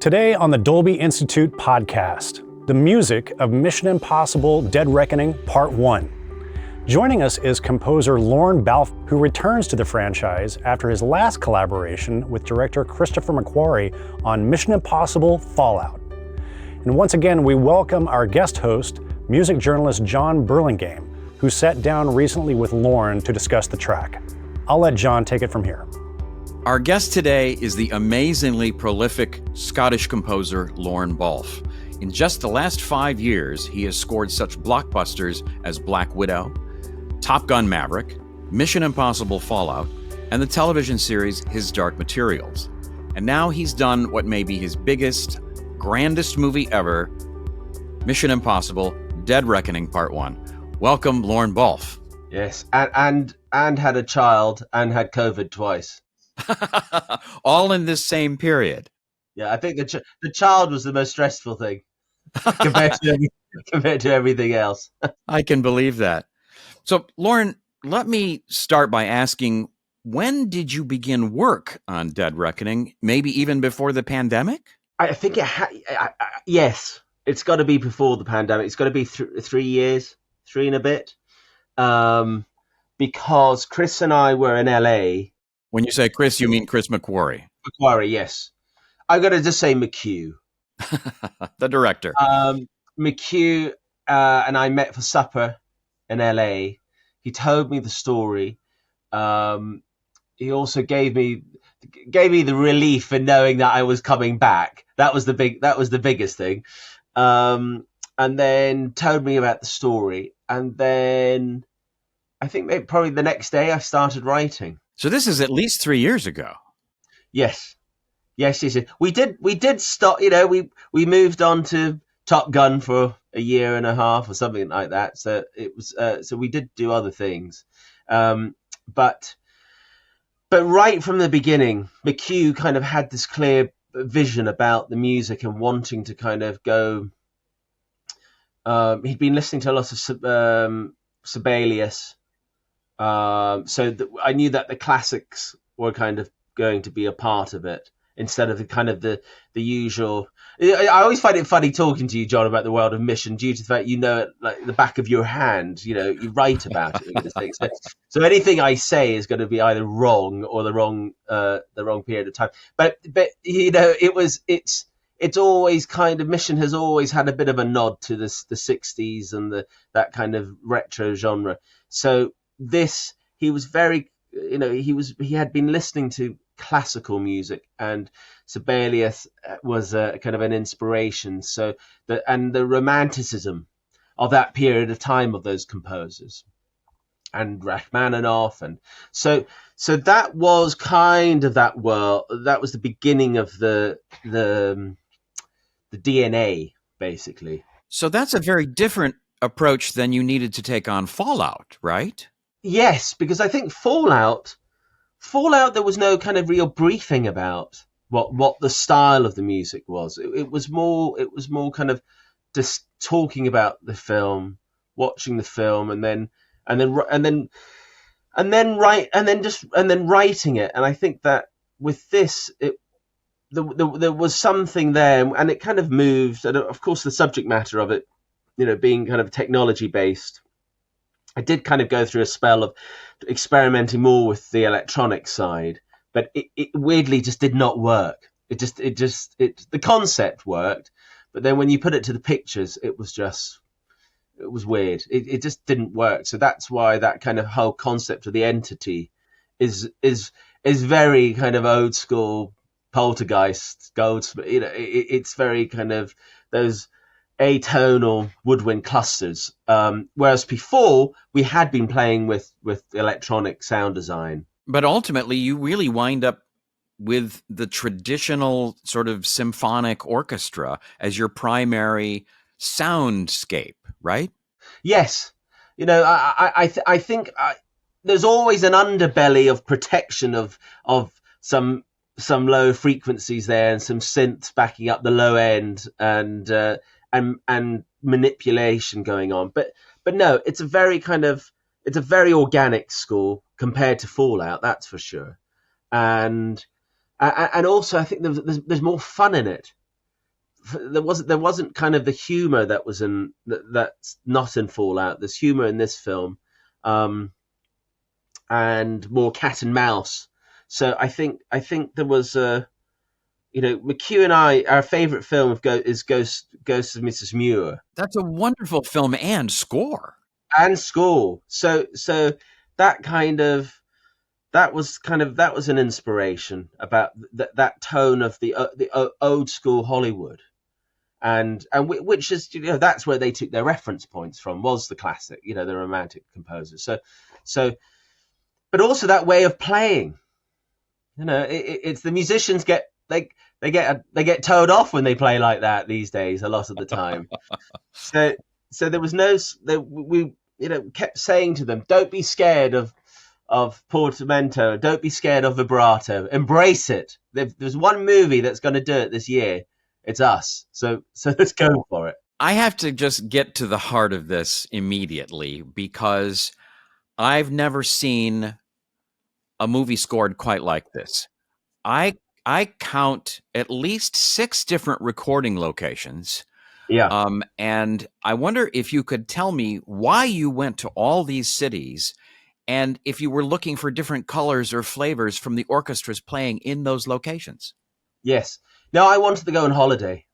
Today on the Dolby Institute podcast, the music of Mission Impossible Dead Reckoning Part 1. Joining us is composer Lorne Balfe, who returns to the franchise after his last collaboration with director Christopher McQuarrie on Mission Impossible Fallout. And once again, we welcome our guest host, music journalist Jon Burlingame, who sat down recently with Lorne to discuss the track. I'll let Jon take it from here. Our guest today is the amazingly prolific Scottish composer Lorne Balfe. In just the last 5 years, he has scored such blockbusters as Black Widow, Top Gun Maverick, Mission Impossible Fallout, and the television series His Dark Materials. And now he's done what may be his biggest, grandest movie ever, Mission Impossible Dead Reckoning Part 1. Welcome, Lorne Balfe. Yes, and had a child and had COVID twice. All in this same period. Yeah, I think the child was the most stressful thing compared to everything else. I can believe that. So, Lorne, let me start by asking, when did you begin work on Dead Reckoning? Maybe even before the pandemic? I think yes, it's got to be before the pandemic. It's got to be 3 years, 3 and a bit, because Chris and I were in LA. When you say Chris, you mean Chris McQuarrie? McQuarrie, yes. I'm going to just say McHugh. The director. McHugh and I met for supper in LA. He told me the story. He also gave me the relief in knowing that I was coming back. That was the biggest thing. And then told me about the story. And then I think probably the next day I started writing. So this is at least 3 years ago. Yes. We did stop. We moved on to Top Gun for a year and a half or something like that. So it was. So we did do other things, but right from the beginning, McHugh kind of had this clear vision about the music and wanting to kind of go. He'd been listening to a lot of Sibelius. So I knew that the classics were kind of going to be a part of it instead of the usual. I always find it funny talking to you, Jon, about the world of Mission due to the fact you know it like the back of your hand. You write about it. So anything I say is going to be either wrong or the wrong period of time. But it's always kind of Mission has always had a bit of a nod to the 60s and that kind of retro genre. So he was very, he had been listening to classical music, and Sibelius was a kind of an inspiration. So the romanticism of that period of time of those composers, and Rachmaninoff, and so that was kind of that world. That was the beginning of the DNA, basically. So that's a very different approach than you needed to take on Fallout, right? Yes, because I think Fallout, there was no kind of real briefing about what the style of the music was. It was more kind of just talking about the film, watching the film, and then writing it. And I think that with this, there was something there, and it kind of moved. And of course, the subject matter of it, being kind of technology based. I did kind of go through a spell of experimenting more with the electronic side, but it weirdly just did not work. The concept worked, but then when you put it to the pictures, it was weird. It just didn't work. So that's why that kind of whole concept of the entity is very kind of old school Poltergeist, Goldsmith. It's very kind of those atonal woodwind clusters, whereas before we had been playing with electronic sound design. But ultimately, you really wind up with the traditional sort of symphonic orchestra as your primary soundscape, right? Yes, I think there's always an underbelly of protection of some low frequencies there and some synths backing up the low end and manipulation going on, but no, it's a very organic score compared to Fallout, that's for sure, and also I think there's more fun in it. there wasn't kind of the humor that was in that's not in Fallout. There's humor in this film, and more cat and mouse. So I think there was McHugh and I, our favorite film is Ghost of Mrs. Muir. That's a wonderful film and score. And score. So that was an inspiration about that tone of the old school Hollywood, and which is, that's where they took their reference points from, was the classic, the romantic composers. So but also that way of playing, it's the musicians they get toed off when they play like that these days a lot of the time. So there was we kept saying to them, don't be scared of portamento, don't be scared of vibrato, embrace it. There's one movie that's going to do it this year, it's us. So let's go for it. I have to just get to the heart of this immediately, because I've never seen a movie scored quite like this. I count at least 6 different recording locations. Yeah. And I wonder if you could tell me why you went to all these cities, and if you were looking for different colors or flavors from the orchestras playing in those locations. Yes. No, I wanted to go on holiday.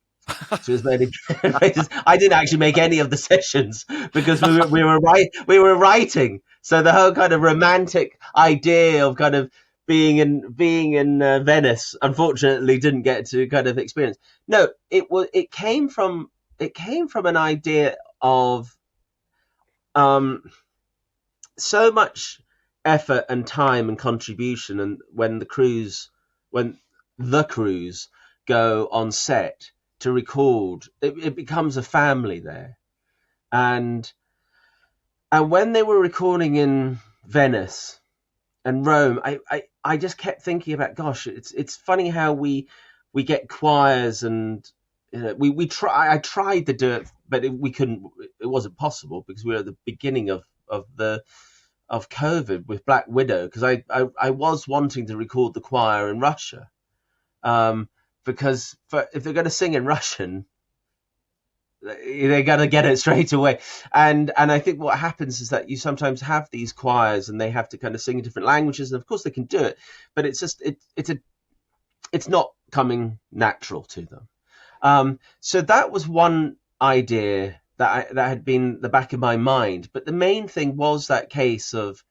So I didn't actually make any of the sessions because we were writing. So the whole kind of romantic idea of kind of being in Venice, unfortunately, didn't get to kind of experience. No, it came from an idea of so much effort and time and contribution, and when the crews go on set to record, it becomes a family there. And when they were recording in Venice and Rome, I just kept thinking about, gosh, it's funny how we get choirs, and I tried to do it, but we couldn't. It wasn't possible because we were at the beginning of COVID with Black Widow, because I was wanting to record the choir in Russia, because if they're going to sing in Russian, they're going to get it straight away. And I think what happens is that you sometimes have these choirs and they have to kind of sing in different languages, and of course they can do it, but it's just it's not coming natural to them. So that was one idea that had been the back of my mind. But the main thing was that case of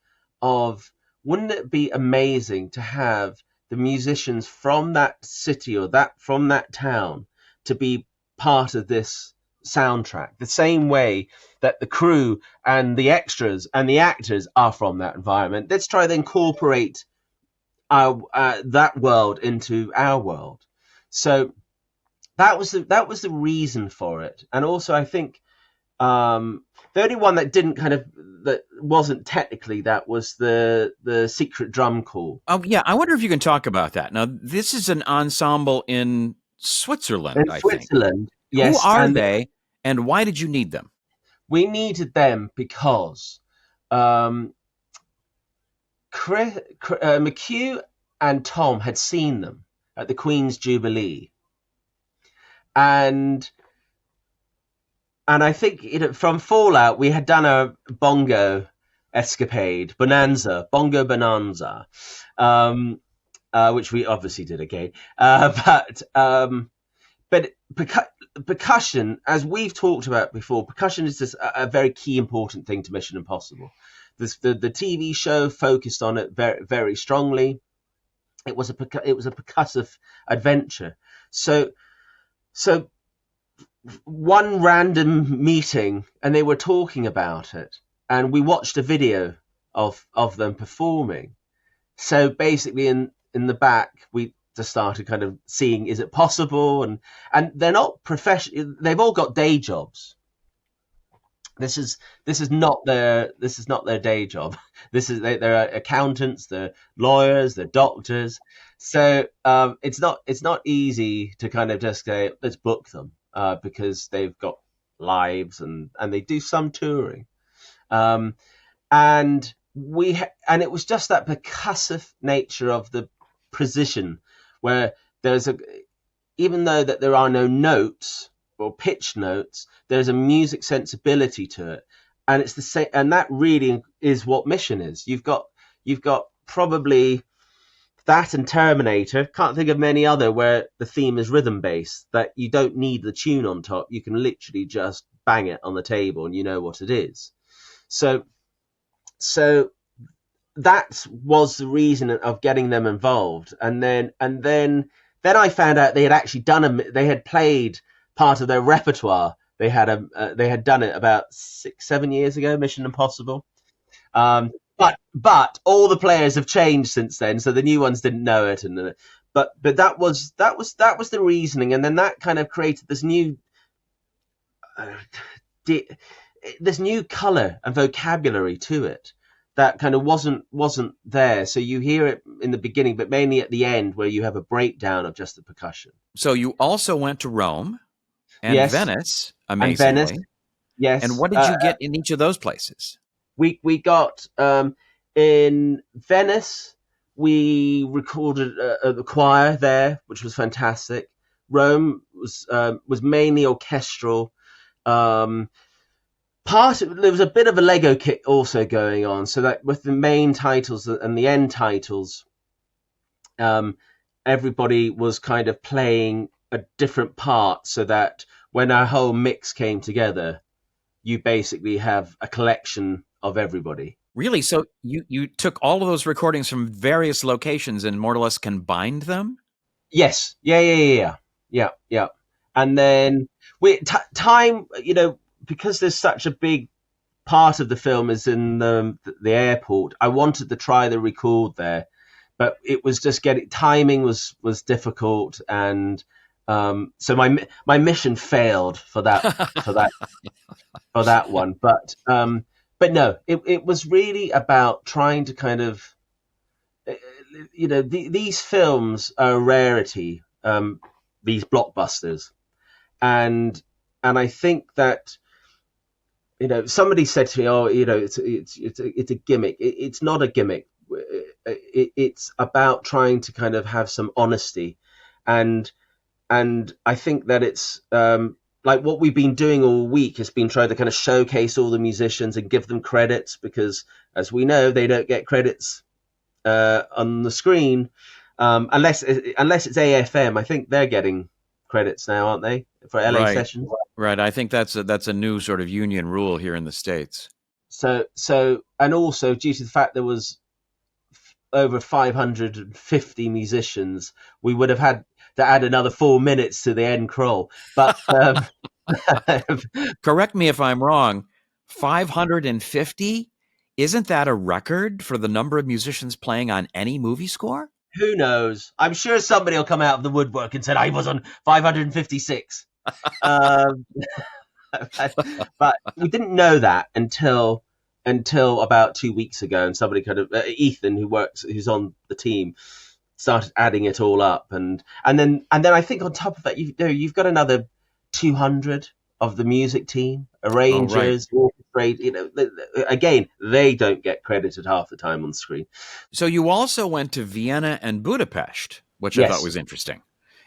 wouldn't it be amazing to have the musicians from that city or from that town to be part of this soundtrack, the same way that the crew and the extras and the actors are from that environment. Let's try to incorporate that world into our world. So that was the reason for it. And also, I think the only one that wasn't technically that was the secret drum call. Oh yeah, I wonder if you can talk about that. Now, this is an ensemble in Switzerland. I think. Yes. Who are they, and why did you need them? We needed them because McHugh and Tom had seen them at the Queen's Jubilee, and I think from Fallout we had done a bongo escapade, bongo bonanza, which we obviously did again, but percussion, as we've talked about before, percussion is just a very key important thing to Mission Impossible. The TV show focused on it very, very strongly. It was a percussive adventure. So one random meeting, and they were talking about it, and we watched a video of them performing. So basically, in the back, we just started kind of seeing, is it possible? And they're not professional. They've all got day jobs. This is not their day job. They're accountants, they're lawyers, they're doctors. So it's not easy to kind of just say, let's book them, because they've got lives and they do some touring. And it was just that percussive nature of the precision, where even though that there are no notes or pitch notes, there's a music sensibility to it, and it's the same. And that really is what Mission is. You've got probably that and Terminator. Can't think of many other where the theme is rhythm based, that you don't need the tune on top. You can literally just bang it on the table and you know what it is. So that was the reason of getting them involved. And then I found out they had actually they had played part of their repertoire. They had done it about 6-7 years ago, Mission Impossible. But all the players have changed since then, so the new ones didn't know it. But that was the reasoning, and then that kind of created this new color and vocabulary to it that kind of wasn't there. So you hear it in the beginning, but mainly at the end, where you have a breakdown of just the percussion. So you also went to Rome and Yes. Venice, amazingly. And Venice, yes. And what did you get in each of those places? We got in Venice. We recorded the choir there, which was fantastic. Rome was mainly orchestral. There was a bit of a Lego kit also going on, so that with the main titles and the end titles, everybody was kind of playing a different part, so that when our whole mix came together, you basically have a collection of everybody. Really? So you took all of those recordings from various locations and more or less combined them? Yes. Yeah. And then time, because there's such a big part of the film is in the airport, I wanted to try the record there, but it was just timing was difficult, and so my mission failed for that for that one. But no, it was really about trying to kind of, these films are a rarity, these blockbusters, and I think that, somebody said to me, "Oh, it's a gimmick." It's not a gimmick. It's about trying to kind of have some honesty, and I think that it's like what we've been doing all week has been trying to kind of showcase all the musicians and give them credits, because, as we know, they don't get credits on the screen unless it's AFM. I think they're getting credits now, aren't they, for LA sessions? Right. I think that's a new sort of union rule here in the States. So, and also due to the fact there was over 550 musicians, we would have had to add another 4 minutes to the end crawl. But correct me if I'm wrong, 550? Isn't that a record for the number of musicians playing on any movie score? Who knows? I'm sure somebody will come out of the woodwork and say, I was on 556. But we didn't know that until about 2 weeks ago, and somebody kind of Ethan, who's on the team, started adding it all up, and then I think on top of that, you've got another 200 of the music team, arrangers, orchestrate. Again, they don't get credited half the time on screen. So you also went to Vienna and Budapest, which Yes. I thought was interesting.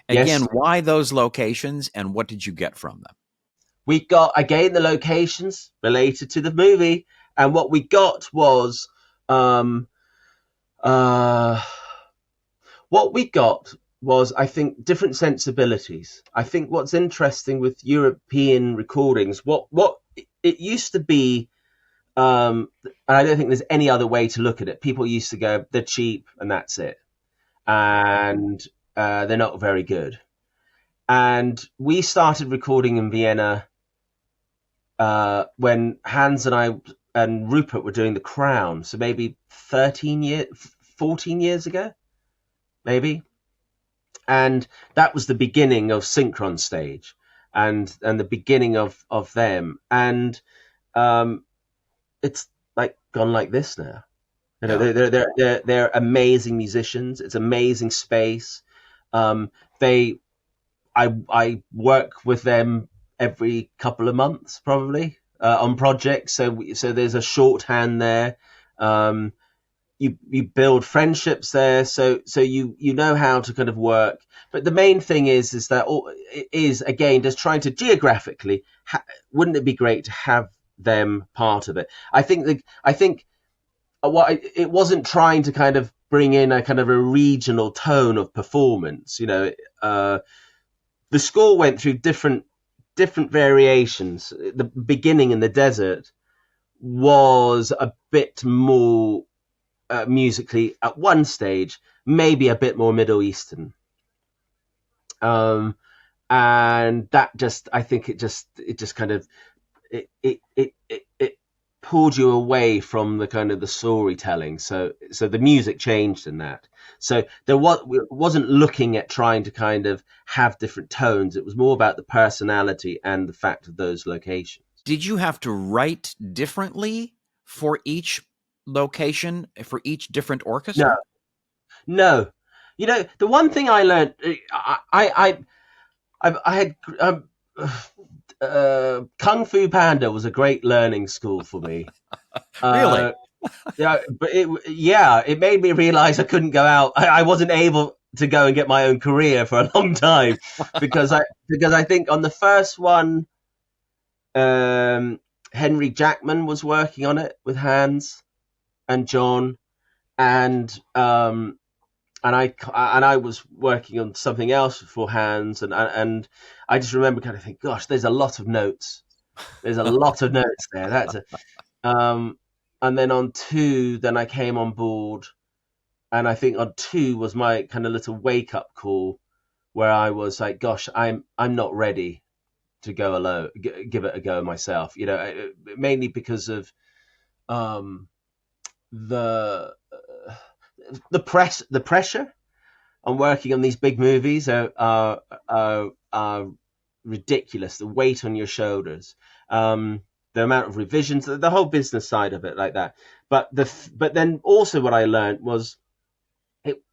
Again, Yes. why those locations, and what did you get from them? We got, again, the locations related to the movie, and what we got was I think, different sensibilities. I think what's interesting with European recordings, what it used to be, and I don't think there's any other way to look at it. People used to go, they're cheap and that's it, and they're not very good. And we started recording in Vienna when Hans and I and Rupert were doing The Crown, so maybe 14 years ago, maybe. And that was the beginning of Synchron Stage, and the beginning of them. And it's like gone like this now. They're amazing musicians. It's amazing space. I work with them every couple of months, probably, on projects. So there's a shorthand there. you build friendships there, so you know how to kind of work. But the main thing is that again just trying to geographically. Wouldn't it be great to have them part of it? I think it wasn't trying to kind of bring in a kind of a regional tone of performance. The score went through different variations. The beginning in the desert was a bit more musically at one stage, maybe a bit more Middle Eastern, and that just, I think it just kind of it pulled you away from the kind of the storytelling. So the music changed in that. So it wasn't looking at trying to kind of have different tones. It was more about the personality and the fact of those locations. Did you have to write differently for each location, for each different orchestra? No. The one thing I learned, I had Kung Fu Panda was a great learning school for me. Really? Yeah, but it made me realize I couldn't go out. I wasn't able to go and get my own career for a long time because I think on the first one, Henry Jackman was working on it with Hans and John, and I was working on something else for Hans, and I just remember kind of thinking, gosh, there's a lot of notes. There's a lot of notes there. And then on 2, then I came on board, and I think on 2 was my kind of little wake up call, where I was like, gosh, I'm not ready to go alone, give it a go myself. Mainly because of the pressure on working on these big movies are ridiculous. The weight on your shoulders, the amount of revisions, the whole business side of it, like that. But then also what I learned was,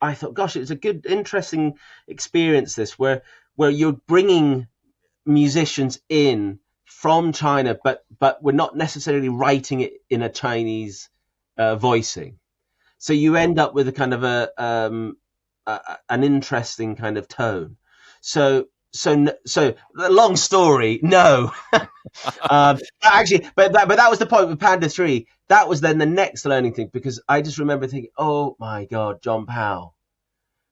I thought, gosh, it's a good, interesting experience, this, where you're bringing musicians in from China, but we're not necessarily writing it in a Chinese voicing. So you end up with a kind of an interesting kind of tone. So long story, no. Actually, but that was the point with Panda 3. That was then the next learning thing, because I just remember thinking, oh my God, John Powell.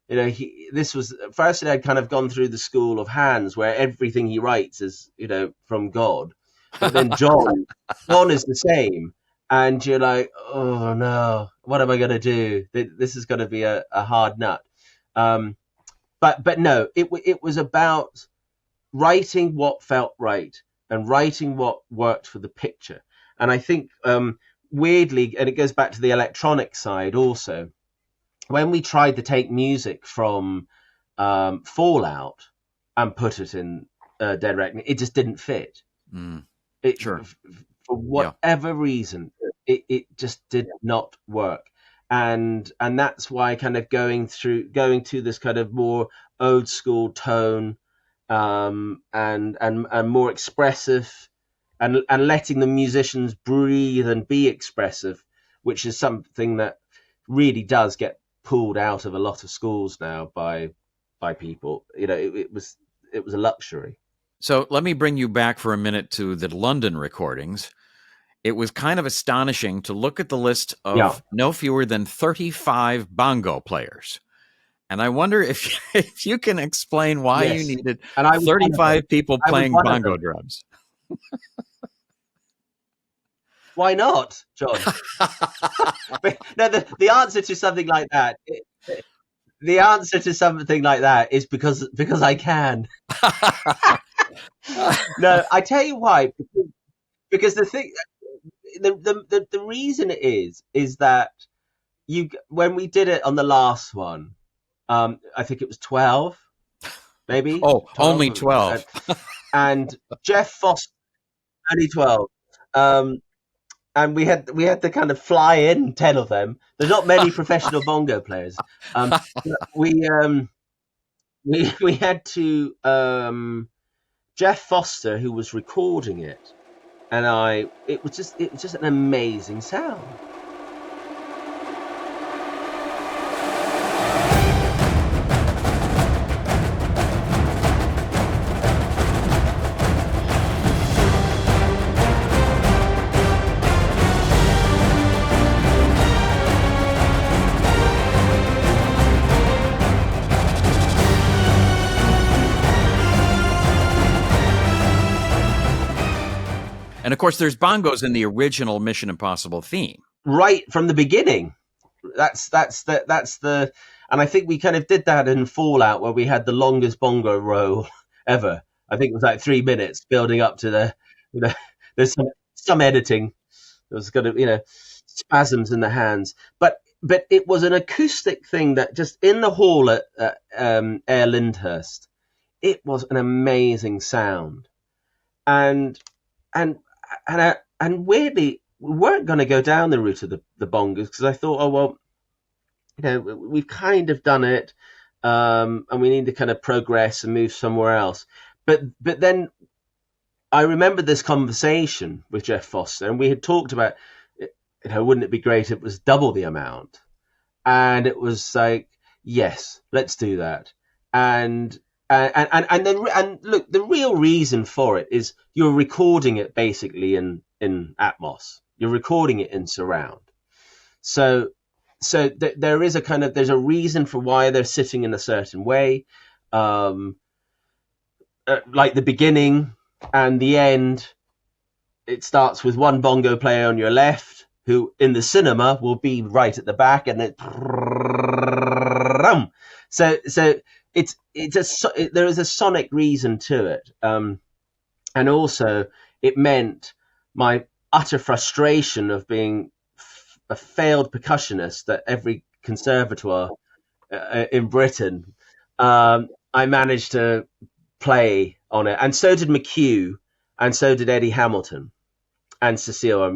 This was first, I'd kind of gone through the school of Hans, where everything he writes is, from God. But then John is the same. And you're like, oh no, what am I going to do? This is going to be a hard nut. But no, it was about writing what felt right and writing what worked for the picture. And I think, weirdly, and it goes back to the electronic side also, when we tried to take music from Fallout and put it in Dead Reckoning, it just didn't fit. Sure. For whatever reason, it just did not work. And that's why kind of going to this kind of more old school tone, and more expressive, and letting the musicians breathe and be expressive, which is something that really does get pulled out of a lot of schools now by people. It was a luxury. So let me bring you back for a minute to the London recordings. It was kind of astonishing to look at the list of no fewer than 35 bongo players. And I wonder if you can explain why you needed 35 people playing bongo drums. Why not, John? No, the answer to something like that. The answer to something like that is because I can. No, I tell you why. Because the thing, the reason it is that when we did it on the last one, I think it was 12, maybe. Oh, 12, only 12. And Jeff Foster, only 12. And we had to kind of fly in 10 of them. There's not many professional bongo players. We had to Jeff Foster, who was recording it, and it was just an amazing sound. And of course, there's bongos in the original Mission Impossible theme. Right from the beginning. That's the, and I think we kind of did that in Fallout, where we had the longest bongo roll ever. I think it was like 3 minutes building up to the, there's some editing. There was kind of, spasms in the hands, but it was an acoustic thing that just in the hall at Air Lyndhurst, it was an amazing sound. And weirdly, we weren't going to go down the route of the bongos, because I thought, oh, well, we've kind of done it, and we need to kind of progress and move somewhere else. But then I remember this conversation with Jeff Foster, and we had talked about, wouldn't it be great if it was double the amount? And it was like, yes, let's do that. And look, the real reason for it is you're recording it basically in Atmos. You're recording it in surround. So there is there's a reason for why they're sitting in a certain way. Like the beginning and the end, it starts with one bongo player on your left, who in the cinema will be right at the back, and then so there is a sonic reason to it, and also it meant my utter frustration of being a failed percussionist at every conservatoire in Britain. I managed to play on it, and so did McHugh, and so did Eddie Hamilton, and Cecile, our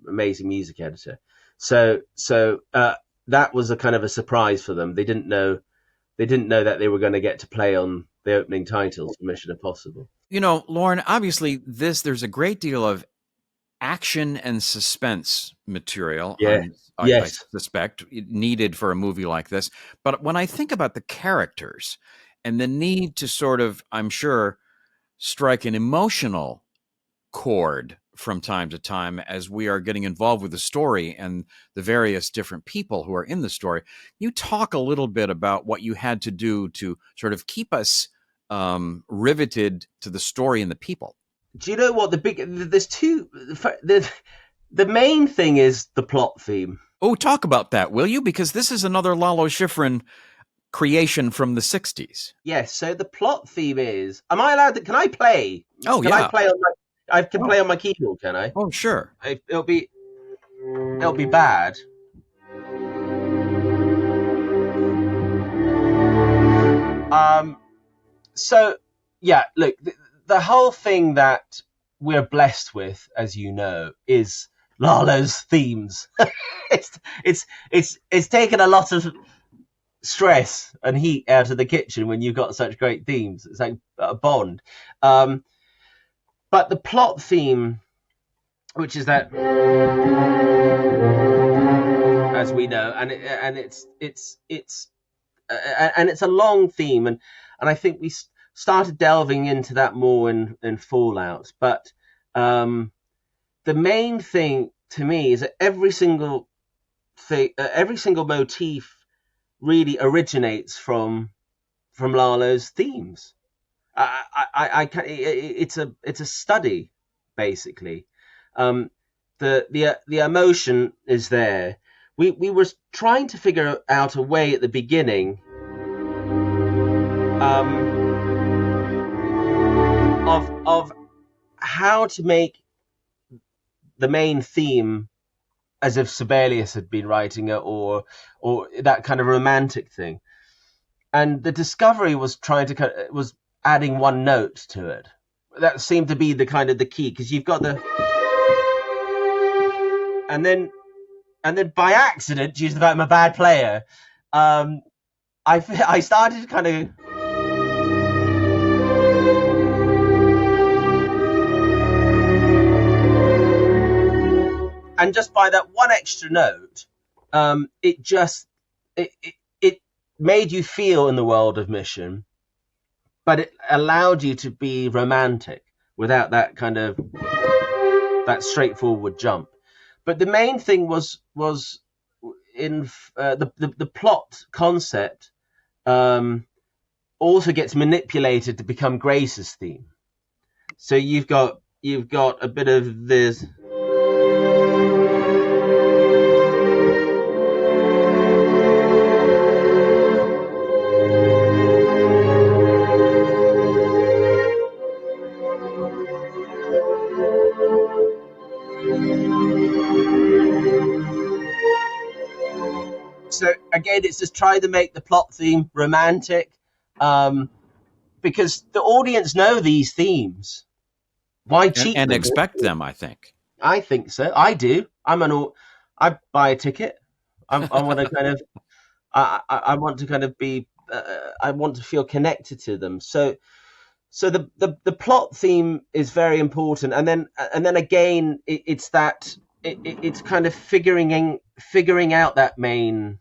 amazing music editor. So that was a kind of a surprise for them. They didn't know that they were going to get to play on the opening titles for Mission Impossible. Lorne, obviously there's a great deal of action and suspense material. Yeah. I suspect needed for a movie like this. But when I think about the characters and the need to sort of, I'm sure, strike an emotional chord from time to time as we are getting involved with the story and the various different people who are in the story, you talk a little bit about what you had to do to sort of keep us riveted to the story and the people. Do you know what there's two, the main thing is the plot theme. Oh, talk about that, will you? Because this is another Lalo Schifrin creation from the 60s. Yes. So the plot theme is, am I allowed to, can I play? Oh, can yeah. I play on I can play on my keyboard, can I? Oh, sure. It'll be bad. So yeah, look, the whole thing that we're blessed with, as you know, is Lalo's themes. It's taken a lot of stress and heat out of the kitchen when you've got such great themes. It's like a bond. But the plot theme, which is that, as we know, and it's a long theme, and I think we started delving into that more in Fallout. But the main thing to me is that every single motif really originates from Lalo's themes. It's a study, basically. The emotion is there. We were trying to figure out a way at the beginning of how to make the main theme as if Sibelius had been writing it, or that kind of romantic thing. And the discovery was was adding one note to it. That seemed to be the kind of the key, because you've got the, and then by accident, due to the fact I'm a bad player, I started to kind of, and just by that one extra note, it made you feel in the world of Mission, but it allowed you to be romantic without that kind of that straightforward jump. But the main thing was in the plot concept also gets manipulated to become Grace's theme. So you've got you've got a bit of this. So again, it's just trying to make the plot theme romantic, because the audience know these themes. Why cheat and them? expect them? I think. I think so. I do. I buy a ticket. I want to kind of. I want to kind of be. I want to feel connected to them. So the plot theme is very important, and then again, it's that it's kind of figuring out that main.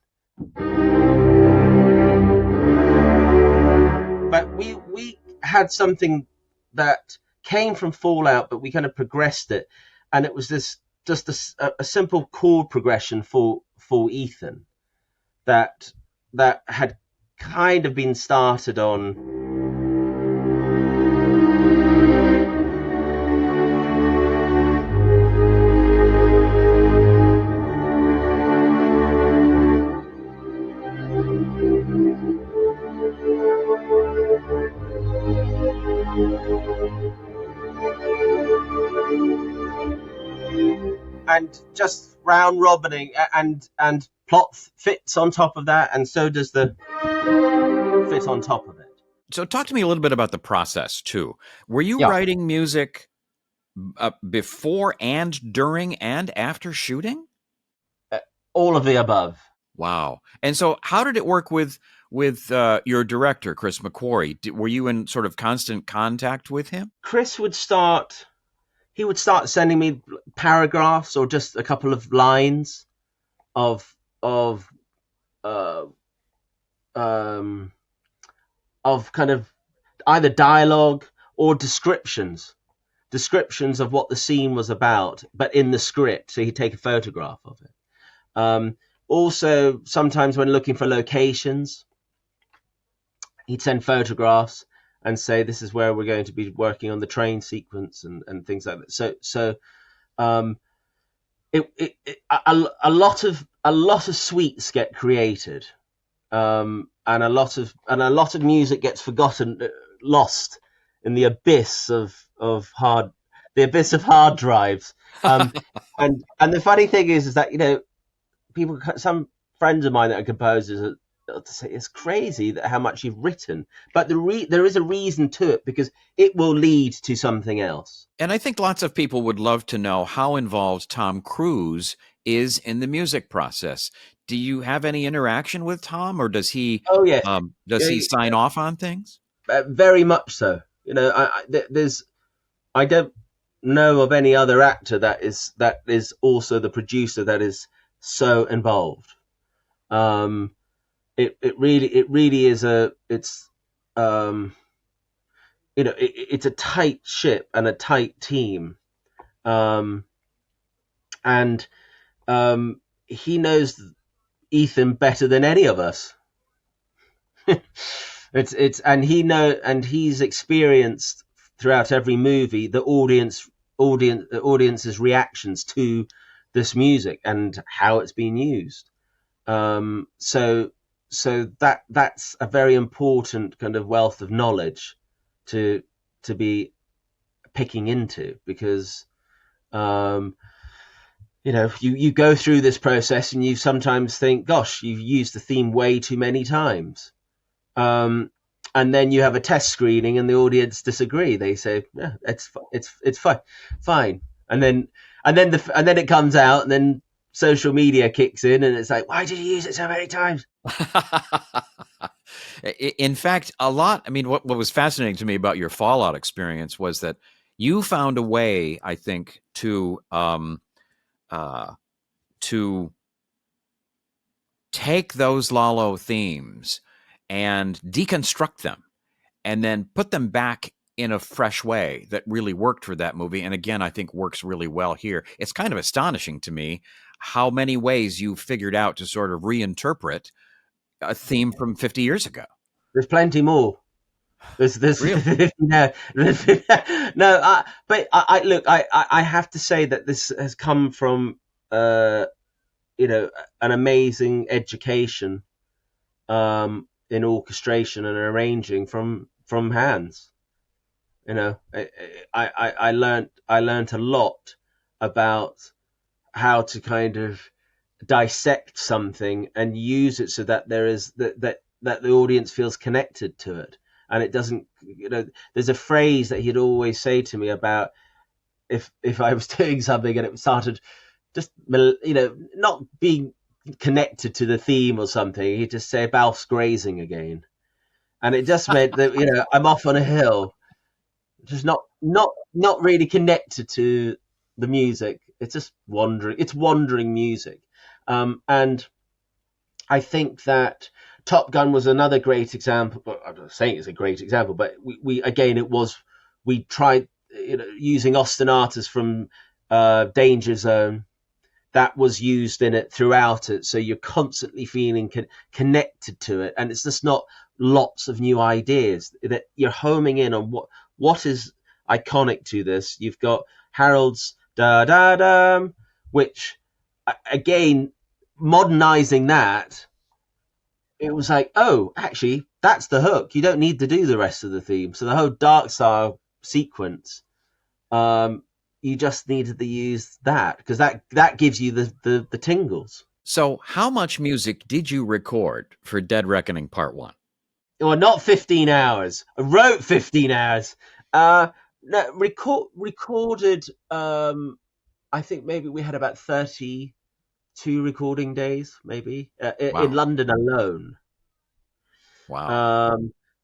But we had something that came from Fallout, but we kind of progressed it, and it was just a simple chord progression for Ethan that had kind of been started on. And just round robining, and plot fits on top of that, and so does the fit on top of it. So talk to me a little bit about the process too. Were you writing music before and during and after shooting? All of the above. Wow. And so how did it work with your director, Chris McQuarrie? Were you in sort of constant contact with him? Chris would start sending me paragraphs or just a couple of lines of kind of either dialogue or descriptions of what the scene was about, but in the script. So he'd take a photograph of it. Also, sometimes when looking for locations, he'd send photographs and say, this is where we're going to be working on the train sequence and things like that. So a lot of suites get created, and a lot of music gets forgotten, lost in the abyss of hard drives. And the funny thing is that, some friends of mine that are composers say it's crazy that how much you've written, but there is a reason to it, because it will lead to something else. And I think lots of people would love to know how involved Tom Cruise is in the music process. Do you have any interaction with Tom, or does he? Oh yes. He sign off on things? Very much so. I don't know of any other actor that is also the producer that is so involved. It really is it's a tight ship and a tight team, and he knows Ethan better than any of us. and he's experienced throughout every movie the audience's reactions to this music and how it's been used. So that's a very important kind of wealth of knowledge to be picking into, because you go through this process and you sometimes think, gosh, you've used the theme way too many times, and then you have a test screening and the audience disagree. They say, yeah, it's fine, and then it comes out, and then social media kicks in, and it's like, why did you use it so many times? In fact, what was fascinating to me about your Fallout experience was that you found a way, I think, to take those Lalo themes and deconstruct them and then put them back in a fresh way that really worked for that movie. And again, I think works really well here. It's kind of astonishing to me how many ways you figured out to sort of reinterpret a theme from 50 years ago. There's plenty more. There's Really? no, no. Look. I have to say that this has come from an amazing education in orchestration and arranging from Hans. I learned a lot about how to kind of dissect something and use it so that there is that the audience feels connected to it, and it doesn't. There's a phrase that he'd always say to me about if I was doing something and it started just not being connected to the theme or something, he'd just say Balfe's grazing again, and it just meant that I'm off on a hill, just not really connected to the music. It's just wandering. It's wandering music, and I think that Top Gun was another great example. I'm not saying it's a great example, but we tried using ostinatos from Danger Zone. That was used in it throughout it, so you're constantly feeling connected to it, and it's just not lots of new ideas that you're homing in on. What is iconic to this? You've got Harold's da da da, which again, modernizing that, it was like, oh, actually, that's the hook. You don't need to do the rest of the theme. So the whole Dark Star sequence, you just needed to use that because that gives you the tingles. So how much music did you record for Dead Reckoning Part 1? Well, not 15 hours. I wrote 15 hours. No, recorded, I think maybe we had about 32 recording days, maybe, Wow. in London alone. Wow.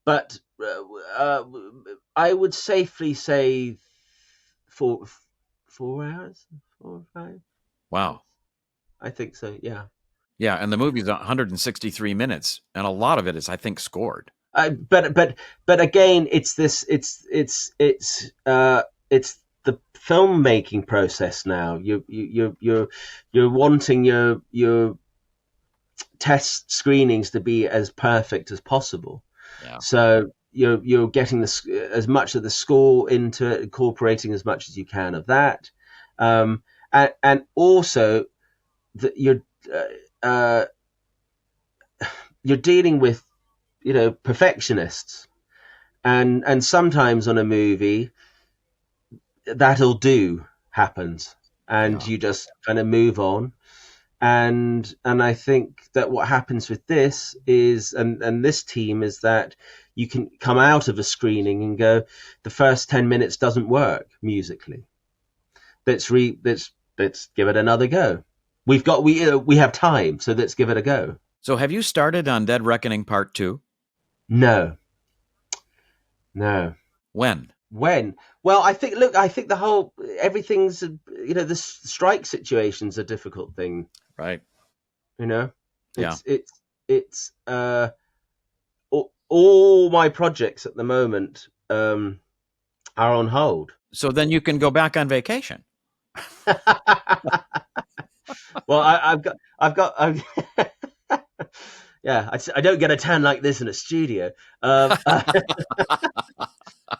But I would safely say 4 hours, 4 or 5. Wow. I think so. Yeah. Yeah, and the movie's 163 minutes, and a lot of it is, I think, scored. But again, it's the filmmaking process now. You're wanting your test screenings to be as perfect as possible. Yeah. So you're getting as much of the score into it, incorporating as much as you can of that, and also that you're dealing with perfectionists, and sometimes on a movie that'll do happens, and you just kind of move on. And I think that what happens with this is, and this team, is that you can come out of a screening and go, the first 10 minutes doesn't work musically. Let's give it another go. We have time, so let's give it a go. So have you started on Dead Reckoning Part 2? No. When? Well, I think the whole, everything's, the strike situation's a difficult thing. Right. It's all my projects at the moment are on hold. So then you can go back on vacation. Well, I've got yeah, I don't get a tan like this in a studio.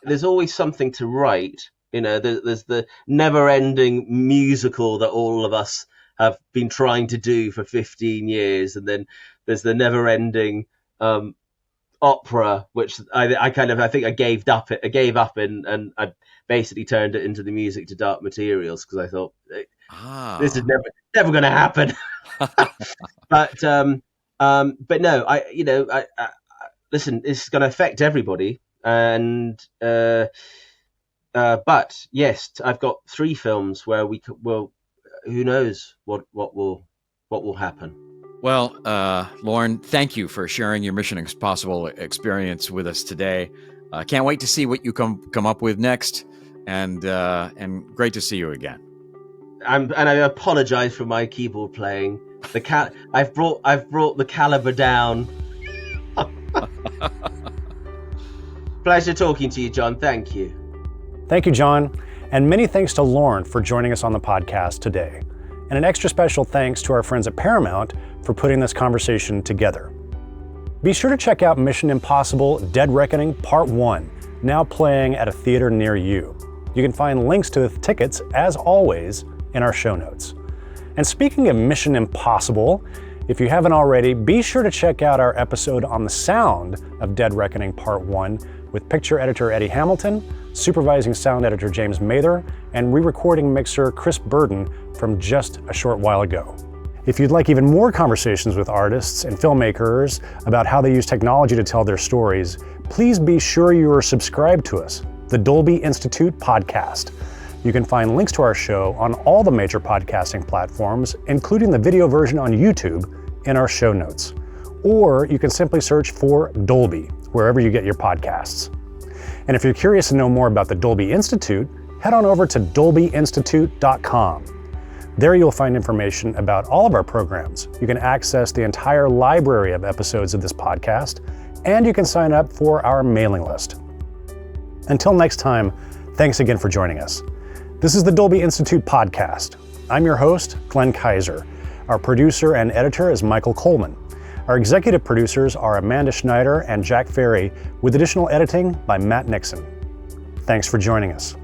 There's always something to write. There's the never-ending musical that all of us have been trying to do for 15 years, and then there's the never-ending opera, which I think I gave up and I basically turned it into the music to Dark Materials because I thought this is never going to happen. But no, I listen, it's going to affect everybody, and but yes, I've got 3 films where who knows what will happen. Well, Lorne, thank you for sharing your Mission Impossible experience with us today. Can't wait to see what you come up with next, and great to see you again. And I apologize for my keyboard playing. I've brought the caliber down. Pleasure talking to you, John. Thank you. Thank you, John. And many thanks to Lorne for joining us on the podcast today. And an extra special thanks to our friends at Paramount for putting this conversation together. Be sure to check out Mission Impossible Dead Reckoning Part 1, now playing at a theater near you. You can find links to the tickets, as always, in our show notes. And speaking of Mission Impossible, if you haven't already, be sure to check out our episode on the sound of Dead Reckoning Part 1 with picture editor Eddie Hamilton, supervising sound editor James Mather, and re-recording mixer Chris Burden from just a short while ago. If you'd like even more conversations with artists and filmmakers about how they use technology to tell their stories, please be sure you are subscribed to us, the Dolby Institute podcast. You can find links to our show on all the major podcasting platforms, including the video version on YouTube, in our show notes. Or you can simply search for Dolby, wherever you get your podcasts. And if you're curious to know more about the Dolby Institute, head on over to dolbyinstitute.com. There you'll find information about all of our programs. You can access the entire library of episodes of this podcast, and you can sign up for our mailing list. Until next time, thanks again for joining us. This is the Dolby Institute podcast. I'm your host, Glenn Kaiser. Our producer and editor is Michael Coleman. Our executive producers are Amanda Schneider and Jack Ferry, with additional editing by Matt Nixon. Thanks for joining us.